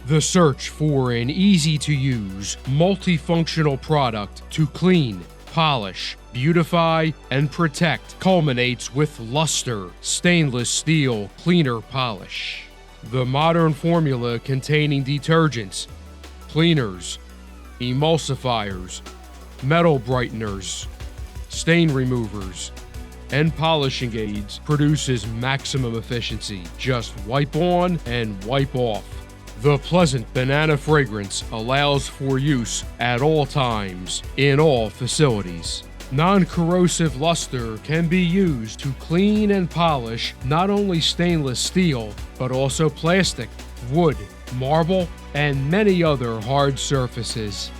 The search for an easy-to-use, multifunctional product to clean, polish, beautify, and protect culminates with LUSTER stainless steel cleaner polish. The modern formula containing detergents, cleaners, emulsifiers, metal brighteners, stain removers, and polishing aids produces maximum efficiency. Just wipe on and wipe off. The pleasant banana fragrance allows for use at all times, in all facilities. Non-corrosive LUSTER can be used to clean and polish not only stainless steel, but also plastic, wood, marble, and many other hard surfaces.